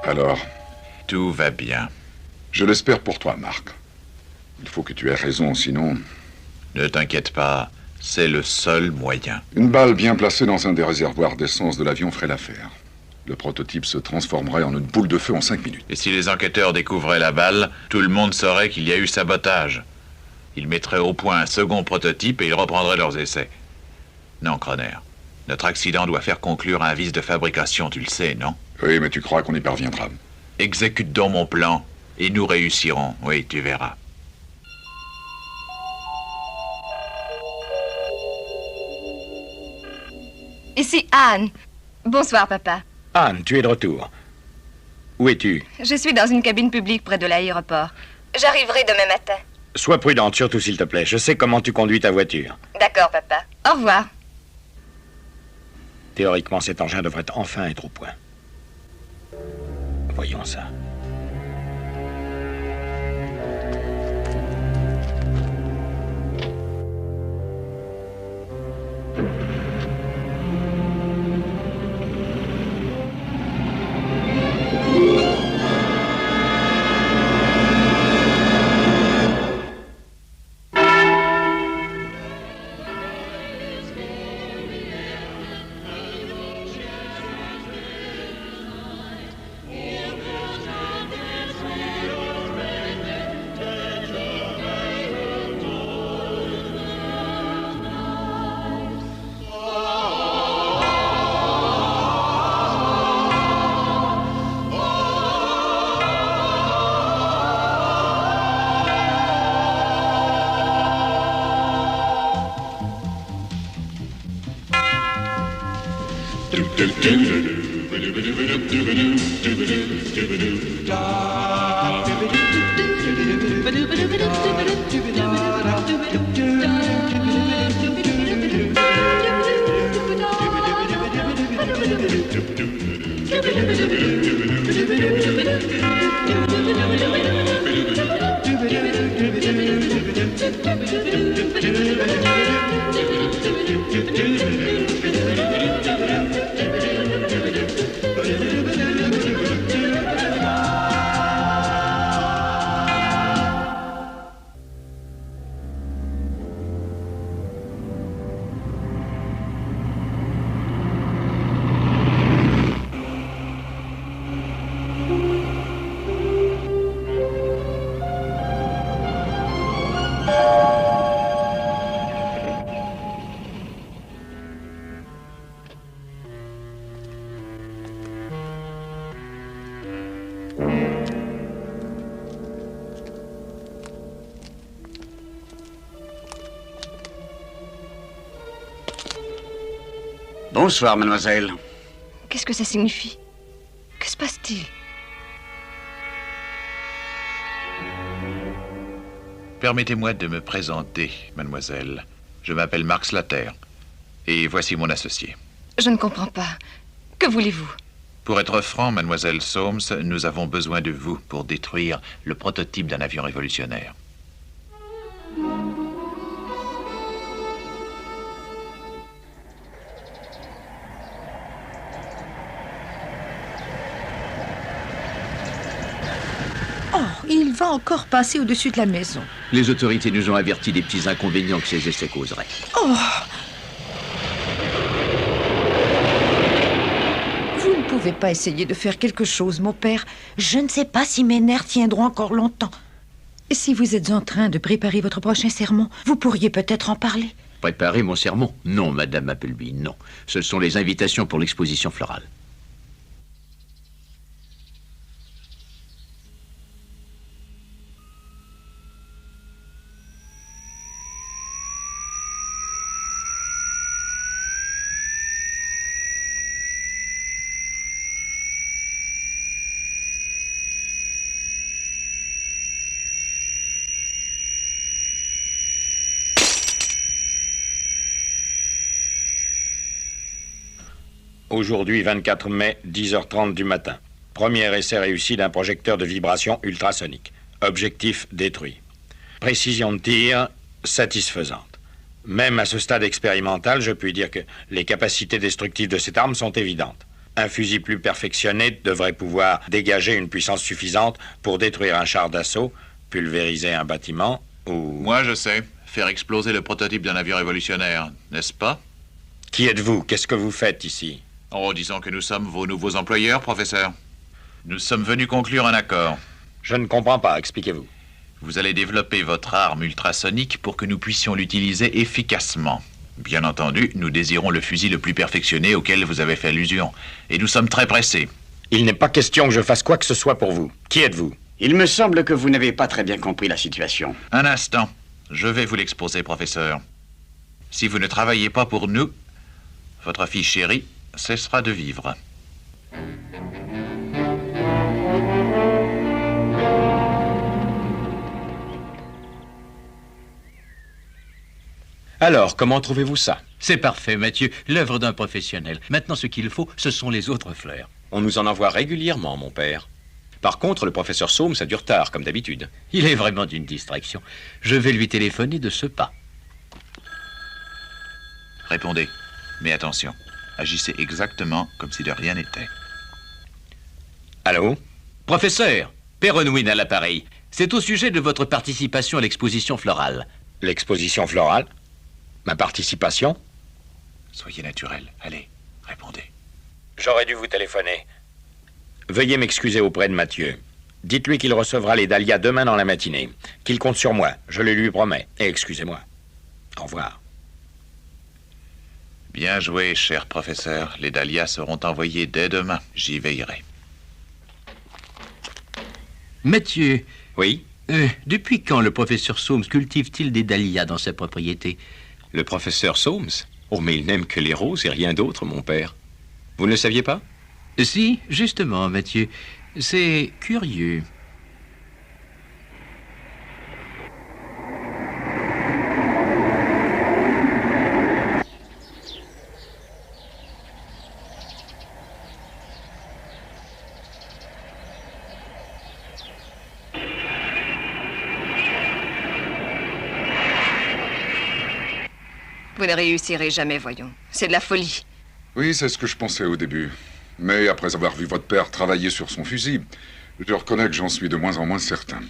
Alors? Tout va bien. Je l'espère pour toi, Marc. Il faut que tu aies raison, sinon... Ne t'inquiète pas, c'est le seul moyen. Une balle bien placée dans un des réservoirs d'essence de l'avion ferait l'affaire. Le prototype se transformerait en une boule de feu en 5 minutes. Et si les enquêteurs découvraient la balle, tout le monde saurait qu'il y a eu sabotage. Ils mettraient au point un second prototype et ils reprendraient leurs essais. Non, Croner. Notre accident doit faire conclure un vice de fabrication, tu le sais, non? Oui, mais tu crois qu'on y parviendra? Exécute donc mon plan, et nous réussirons, oui, tu verras. Ici Anne. Bonsoir, papa. Anne, tu es de retour. Où es-tu? Je suis dans une cabine publique près de l'aéroport. J'arriverai demain matin. Sois prudente, surtout s'il te plaît. Je sais comment tu conduis ta voiture. D'accord, papa. Au revoir. Théoriquement, cet engin devrait enfin être au point. Voyons ça. Bonsoir, mademoiselle. Qu'est-ce que ça signifie? Que se passe-t-il? Permettez-moi de me présenter, mademoiselle. Je m'appelle Mark Slater. Et voici mon associé. Je ne comprends pas. Que voulez-vous? Pour être franc, mademoiselle Soames, nous avons besoin de vous pour détruire le prototype d'un avion révolutionnaire. Il va encore passer au-dessus de la maison. Les autorités nous ont avertis des petits inconvénients que ces essais causeraient. Oh! Vous ne pouvez pas essayer de faire quelque chose, mon père. Je ne sais pas si mes nerfs tiendront encore longtemps. Et si vous êtes en train de préparer votre prochain sermon, vous pourriez peut-être en parler. Préparer mon sermon? Non, Madame Appleby, non. Ce sont les invitations pour l'exposition florale. Aujourd'hui, 24 mai, 10h30 du matin. Premier essai réussi d'un projecteur de vibration ultrasonique. Objectif détruit. Précision de tir satisfaisante. Même à ce stade expérimental, je puis dire que les capacités destructives de cette arme sont évidentes. Un fusil plus perfectionné devrait pouvoir dégager une puissance suffisante pour détruire un char d'assaut, pulvériser un bâtiment ou... Moi, je sais. Faire exploser le prototype d'un avion révolutionnaire, n'est-ce pas? Qui êtes-vous? Qu'est-ce que vous faites ici? Oh, disons que nous sommes vos nouveaux employeurs, professeur. Nous sommes venus conclure un accord. Je ne comprends pas, expliquez-vous. Vous allez développer votre arme ultrasonique pour que nous puissions l'utiliser efficacement. Bien entendu, nous désirons le fusil le plus perfectionné auquel vous avez fait allusion. Et nous sommes très pressés. Il n'est pas question que je fasse quoi que ce soit pour vous. Qui êtes-vous? Il me semble que vous n'avez pas très bien compris la situation. Un instant. Je vais vous l'exposer, professeur. Si vous ne travaillez pas pour nous, votre fille chérie cessera de vivre. Alors, comment trouvez-vous ça? C'est parfait, Mathieu. L'œuvre d'un professionnel. Maintenant, ce qu'il faut, ce sont les autres fleurs. On nous en envoie régulièrement, mon père. Par contre, le professeur Soames a du retard, comme d'habitude. Il est vraiment d'une distraction. Je vais lui téléphoner de ce pas. Répondez. Mais attention, agissez exactement comme si de rien n'était. Allô? Professeur, Perronwyn à l'appareil. C'est au sujet de votre participation à l'exposition florale. L'exposition florale? Ma participation? Soyez naturel. Allez, répondez. J'aurais dû vous téléphoner. Veuillez m'excuser auprès de Mathieu. Dites-lui qu'il recevra les dahlias demain dans la matinée. Qu'il compte sur moi, je le lui promets. Et excusez-moi. Au revoir. Bien joué, cher professeur. Les dahlias seront envoyés dès demain. J'y veillerai. Mathieu, Oui? depuis quand le professeur Soames cultive-t-il des dahlias dans sa propriété? Le professeur Soames? Oh, mais il n'aime que les roses et rien d'autre, mon père. Vous ne le saviez pas? Si, justement, Mathieu. C'est curieux. Vous ne réussirez jamais, voyons. C'est de la folie. Oui, c'est ce que je pensais au début. Mais après avoir vu votre père travailler sur son fusil, je reconnais que j'en suis de moins en moins certain.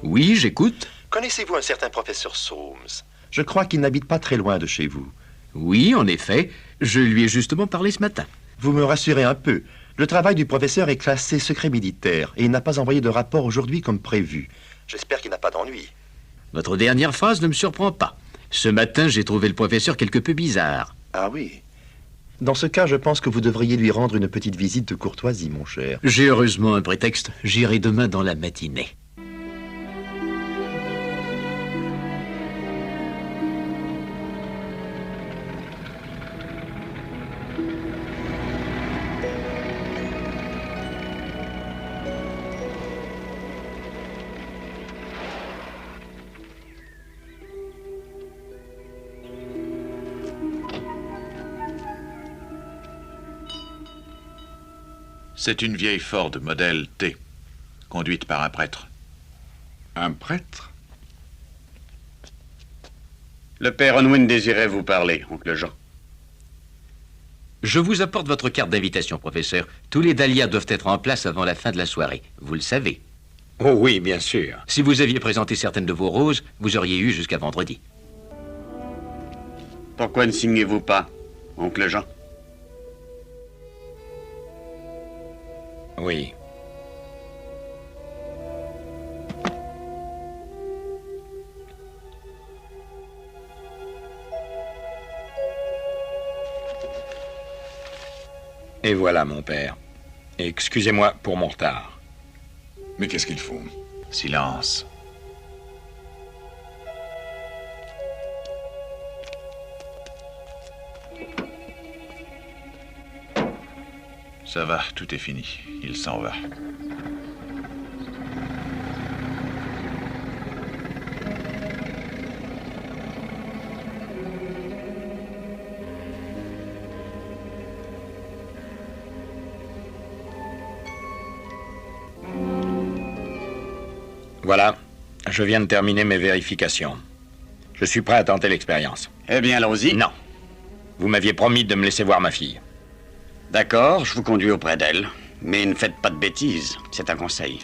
Oui, j'écoute. Connaissez-vous un certain professeur Soames? Je crois qu'il n'habite pas très loin de chez vous. Oui, en effet. Je lui ai justement parlé ce matin. Vous me rassurez un peu. Le travail du professeur est classé secret militaire et il n'a pas envoyé de rapport aujourd'hui comme prévu. J'espère qu'il n'a pas d'ennui. Votre dernière phrase ne me surprend pas. Ce matin, j'ai trouvé le professeur quelque peu bizarre. Ah oui. Dans ce cas, je pense que vous devriez lui rendre une petite visite de courtoisie, mon cher. J'ai heureusement un prétexte. J'irai demain dans la matinée. C'est une vieille Ford modèle T, conduite par un prêtre. Un prêtre? Le père Unwin désirait vous parler, oncle Jean. Je vous apporte votre carte d'invitation, professeur. Tous les dahlias doivent être en place avant la fin de la soirée. Vous le savez. Oh oui, bien sûr. Si vous aviez présenté certaines de vos roses, vous auriez eu jusqu'à vendredi. Pourquoi ne signez-vous pas, oncle Jean? Oui. Et voilà, mon père. Excusez-moi pour mon retard. Mais qu'est-ce qu'il faut? Silence. Ça va, tout est fini. Il s'en va. Voilà, je viens de terminer mes vérifications. Je suis prêt à tenter l'expérience. Eh bien, allons-y. Non. Vous m'aviez promis de me laisser voir ma fille. D'accord, je vous conduis auprès d'elle. Mais ne faites pas de bêtises, c'est un conseil.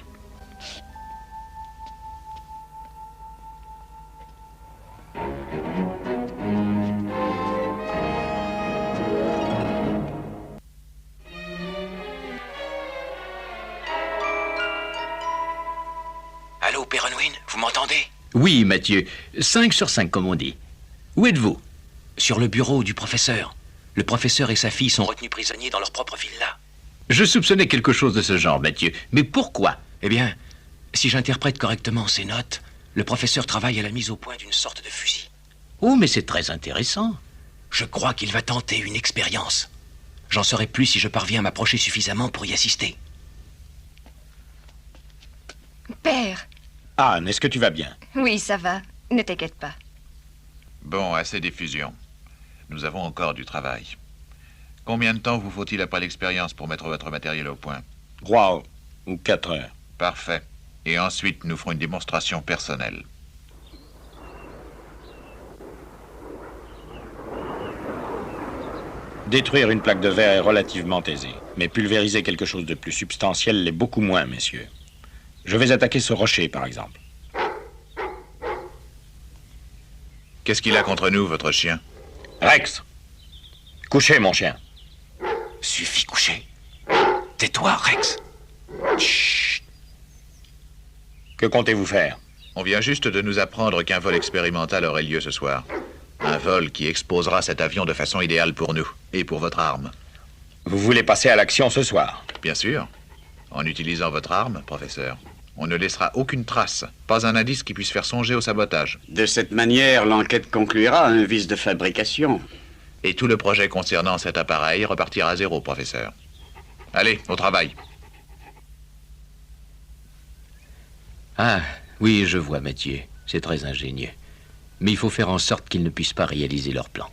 Allô, Père Unwin, vous m'entendez? Oui, Mathieu. 5 sur 5, comme on dit. Où êtes-vous? Sur le bureau du professeur. Le professeur et sa fille sont retenus prisonniers dans leur propre villa. Je soupçonnais quelque chose de ce genre, Mathieu. Mais pourquoi? Eh bien, si j'interprète correctement ces notes, le professeur travaille à la mise au point d'une sorte de fusil. Oh, mais c'est très intéressant. Je crois qu'il va tenter une expérience. J'en saurai plus si je parviens à m'approcher suffisamment pour y assister. Père. Anne, est-ce que tu vas bien? Oui, ça va. Ne t'inquiète pas. Bon, assez d'effusion. Nous avons encore du travail. Combien de temps vous faut-il après l'expérience pour mettre votre matériel au point? 3 ou 4 heures. Parfait. Et ensuite, nous ferons une démonstration personnelle. Détruire une plaque de verre est relativement aisé, mais pulvériser quelque chose de plus substantiel l'est beaucoup moins, messieurs. Je vais attaquer ce rocher, par exemple. Qu'est-ce qu'il a contre nous, votre chien? Rex! Couchez, mon chien. Suffit, coucher. Tais-toi, Rex. Chut. Que comptez-vous faire? On vient juste de nous apprendre qu'un vol expérimental aurait lieu ce soir. Un vol qui exposera cet avion de façon idéale pour nous et pour votre arme. Vous voulez passer à l'action ce soir? Bien sûr. En utilisant votre arme, professeur, on ne laissera aucune trace, pas un indice qui puisse faire songer au sabotage. De cette manière, l'enquête concluira à un vice de fabrication. Et tout le projet concernant cet appareil repartira à zéro, professeur. Allez, au travail. Ah, oui, je vois, Mathieu. C'est très ingénieux. Mais il faut faire en sorte qu'ils ne puissent pas réaliser leur plan.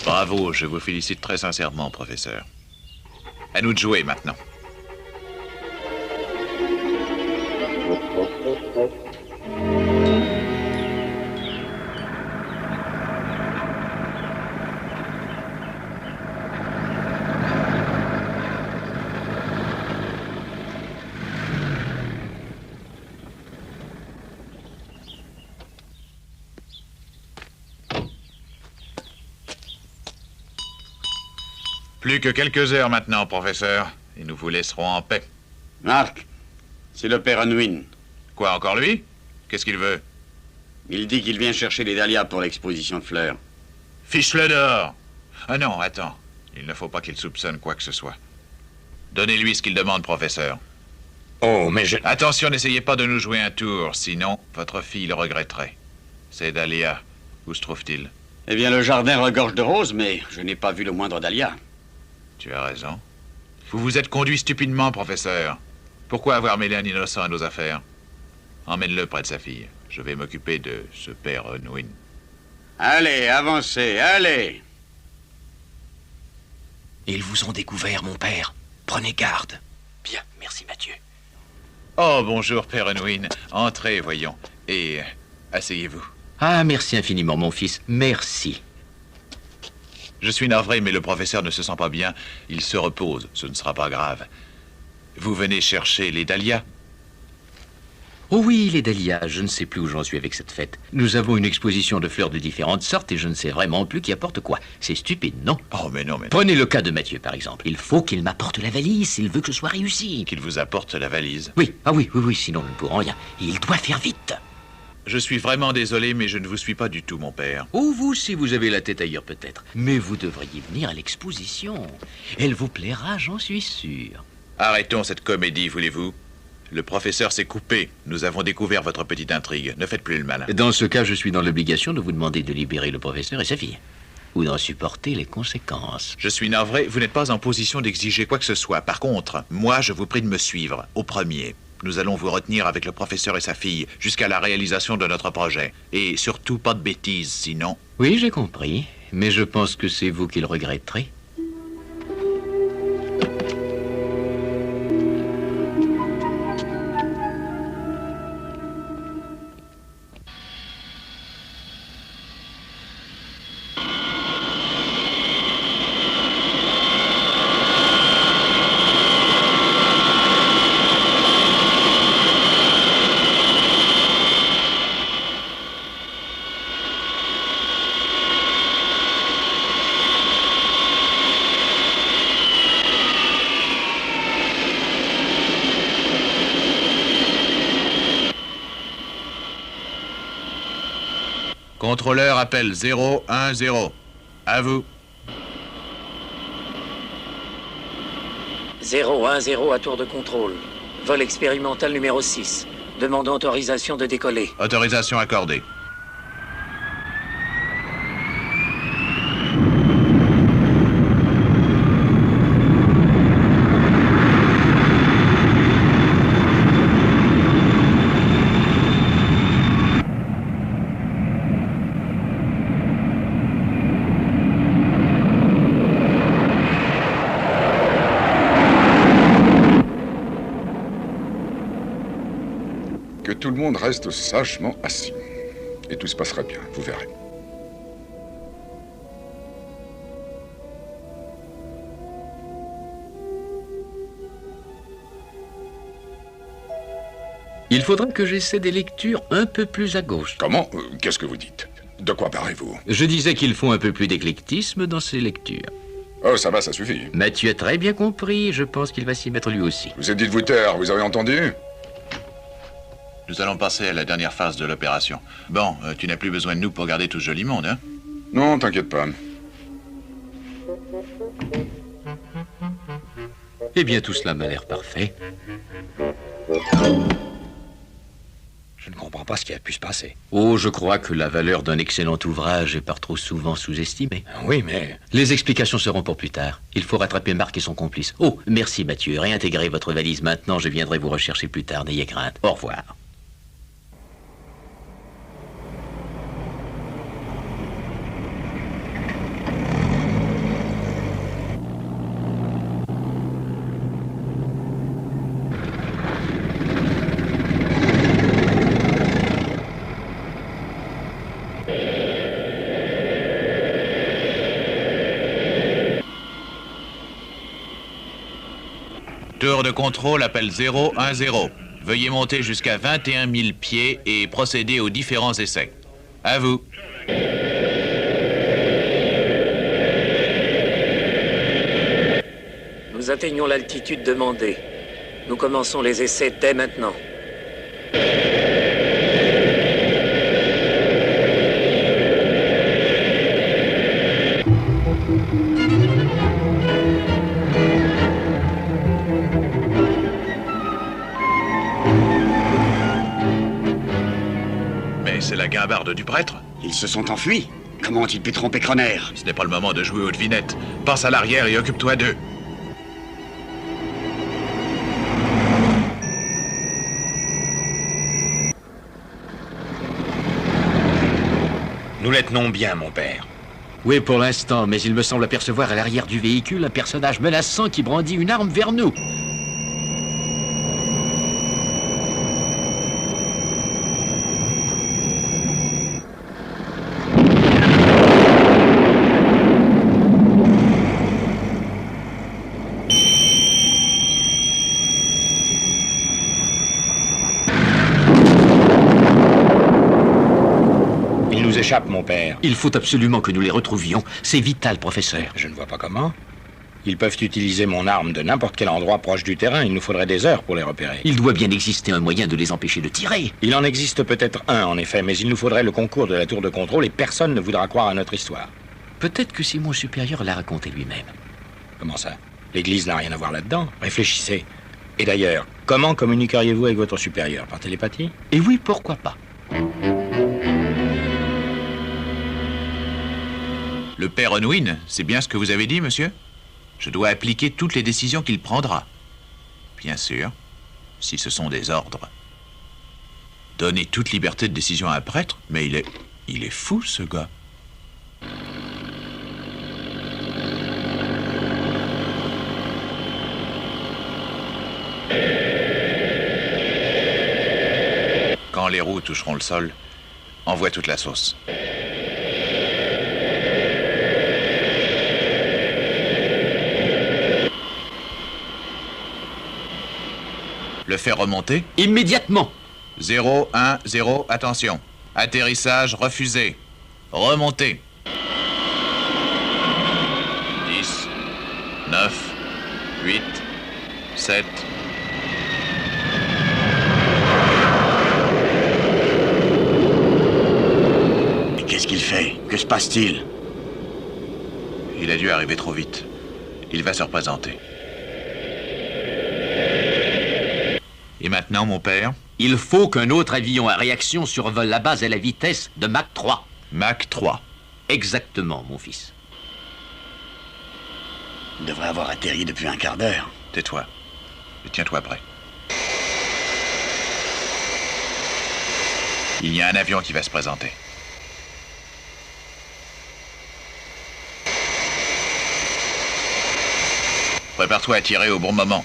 Bravo, je vous félicite très sincèrement, professeur. À nous de jouer maintenant. Plus que quelques heures maintenant, professeur, et nous vous laisserons en paix. Marc, c'est le père Unwin. Quoi, encore lui? Qu'est-ce qu'il veut? Il dit qu'il vient chercher les dahlias pour l'exposition de fleurs. Fiche-le dehors! Ah non, attends. Il ne faut pas qu'il soupçonne quoi que ce soit. Donnez-lui ce qu'il demande, professeur. Oh, mais je... Attention, n'essayez pas de nous jouer un tour, sinon votre fille le regretterait. Ces dahlias, où se trouve-t-il? Eh bien, le jardin regorge de roses, mais je n'ai pas vu le moindre dahlia. Tu as raison. Vous vous êtes conduit stupidement, professeur. Pourquoi avoir mêlé un innocent à nos affaires? Emmène-le près de sa fille. Je vais m'occuper de ce père Unwin. Allez, avancez, allez! Ils vous ont découvert, mon père. Prenez garde. Bien, merci, Mathieu. Oh, bonjour, père Unwin. Entrez, voyons. Et asseyez-vous. Ah, merci infiniment, mon fils. Merci. Je suis navré, mais le professeur ne se sent pas bien. Il se repose. Ce ne sera pas grave. Vous venez chercher les dahlias? Oh oui, les dahlias. Je ne sais plus où j'en suis avec cette fête. Nous avons une exposition de fleurs de différentes sortes et je ne sais vraiment plus qui apporte quoi. C'est stupide, non? Oh, mais non, mais... Prenez le cas de Mathieu, par exemple. Il faut qu'il m'apporte la valise s'il veut que ce soit réussi. Qu'il vous apporte la valise? Oui, ah oui, sinon nous ne pourrons rien. Il doit faire vite. Je suis vraiment désolé, mais je ne vous suis pas du tout, mon père. Oh, vous, si vous avez la tête ailleurs, peut-être. Mais vous devriez venir à l'exposition. Elle vous plaira, j'en suis sûr. Arrêtons cette comédie, voulez-vous? Le professeur s'est coupé. Nous avons découvert votre petite intrigue. Ne faites plus le malin. Dans ce cas, je suis dans l'obligation de vous demander de libérer le professeur et sa fille. Ou d'en supporter les conséquences. Je suis navré, vous n'êtes pas en position d'exiger quoi que ce soit. Par contre, moi, je vous prie de me suivre, au premier. Nous allons vous retenir avec le professeur et sa fille jusqu'à la réalisation de notre projet. Et surtout, pas de bêtises, sinon... Oui, j'ai compris. Mais je pense que c'est vous qui le regretterez. Contrôleur appelle 010. À vous. 010 à tour de contrôle. Vol expérimental numéro 6. Demandons autorisation de décoller. Autorisation accordée. Que tout le monde reste sagement assis. Et tout se passera bien, vous verrez. Il faudra que j'essaie des lectures un peu plus à gauche. Comment? Qu'est-ce que vous dites? De quoi parlez-vous? Je disais qu'il faut un peu plus d'éclectisme dans ces lectures. Oh, ça va, ça suffit. Mathieu a très bien compris, je pense qu'il va s'y mettre lui aussi. Vous êtes dit de vous taire, vous avez entendu? Nous allons passer à la dernière phase de l'opération. Bon, tu n'as plus besoin de nous pour garder tout ce joli monde, hein? Non, t'inquiète pas. Eh bien, tout cela m'a l'air parfait. Je ne comprends pas ce qui a pu se passer. Oh, je crois que la valeur d'un excellent ouvrage est par trop souvent sous-estimée. Oui, mais... Les explications seront pour plus tard. Il faut rattraper Marc et son complice. Oh, merci Mathieu. Réintégrez votre valise maintenant. Je viendrai vous rechercher plus tard. N'ayez crainte. Au revoir. Tour de contrôle appelle 010. Veuillez monter jusqu'à 21 000 pieds et procéder aux différents essais. À vous. Nous atteignons l'altitude demandée. Nous commençons les essais dès maintenant. C'est la guimbarde du prêtre. Ils se sont enfuis. Comment ont-ils pu tromper Croner? Ce n'est pas le moment de jouer aux devinettes. Passe à l'arrière et occupe-toi d'eux. Nous les tenons bien, mon père. Oui, pour l'instant, mais il me semble apercevoir à l'arrière du véhicule un personnage menaçant qui brandit une arme vers nous. Échappe, mon père. Il faut absolument que nous les retrouvions. C'est vital, professeur. Je ne vois pas comment. Ils peuvent utiliser mon arme de n'importe quel endroit proche du terrain. Il nous faudrait des heures pour les repérer. Il doit bien exister un moyen de les empêcher de tirer. Il en existe peut-être un, en effet, mais il nous faudrait le concours de la tour de contrôle et personne ne voudra croire à notre histoire. Peut-être que c'est mon supérieur l'a raconté lui-même. Comment ça? L'Église n'a rien à voir là-dedans. Réfléchissez. Et d'ailleurs, comment communiqueriez-vous avec votre supérieur? Par télépathie? Et oui, pourquoi pas? Le père Unwin, c'est bien ce que vous avez dit, monsieur? Je dois appliquer toutes les décisions qu'il prendra. Bien sûr, si ce sont des ordres. Donner toute liberté de décision à un prêtre? Mais il est fou, ce gars. Quand les roues toucheront le sol, envoie toute la sauce. Le faire remonter? Immédiatement. 0, 1, 0, attention. Atterrissage refusé. Remonter. 10, 9, 8, 7... Et qu'est-ce qu'il fait? Que se passe-t-il? Il a dû arriver trop vite. Il va se représenter. Et maintenant, mon père? Il faut qu'un autre avion à réaction survole la base à la vitesse de Mach 3. Mach 3. Exactement, mon fils. Il devrait avoir atterri depuis un quart d'heure. Tais-toi. Et tiens-toi prêt. Il y a un avion qui va se présenter. Prépare-toi à tirer au bon moment.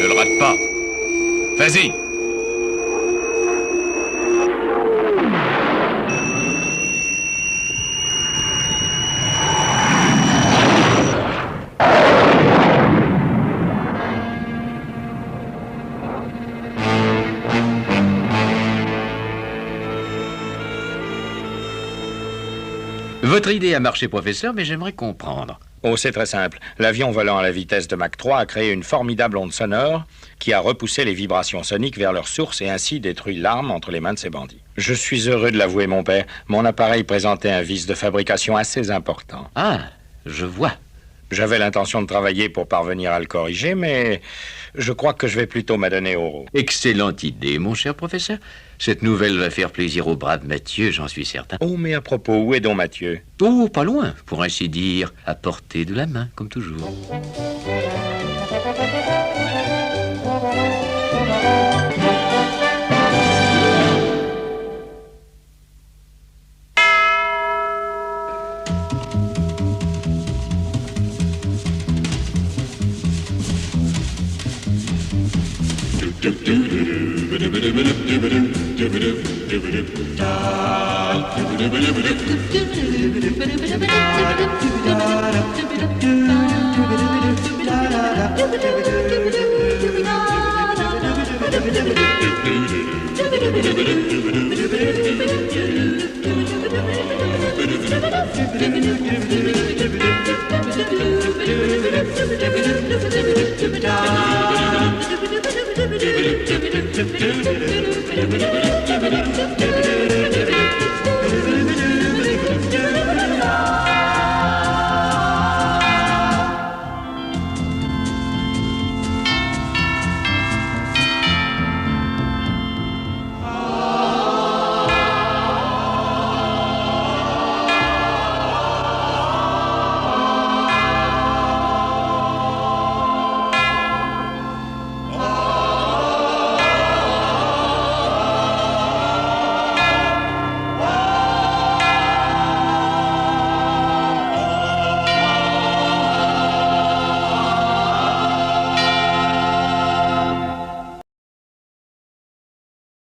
Ne le rate pas. Vas-y. Votre idée a marché, professeur, mais j'aimerais comprendre. Oh, c'est très simple. L'avion volant à la vitesse de Mach 3 a créé une formidable onde sonore qui a repoussé les vibrations soniques vers leur source et ainsi détruit l'arme entre les mains de ces bandits. Je suis heureux de l'avouer, mon père. Mon appareil présentait un vice de fabrication assez important. Ah, je vois. J'avais l'intention de travailler pour parvenir à le corriger, mais je crois que je vais plutôt m'adonner au rôle. Excellente idée, mon cher professeur. Cette nouvelle va faire plaisir au brave Mathieu, j'en suis certain. Oh, mais à propos, où est donc Mathieu? Oh, pas loin, pour ainsi dire, à portée de la main, comme toujours. Thank you.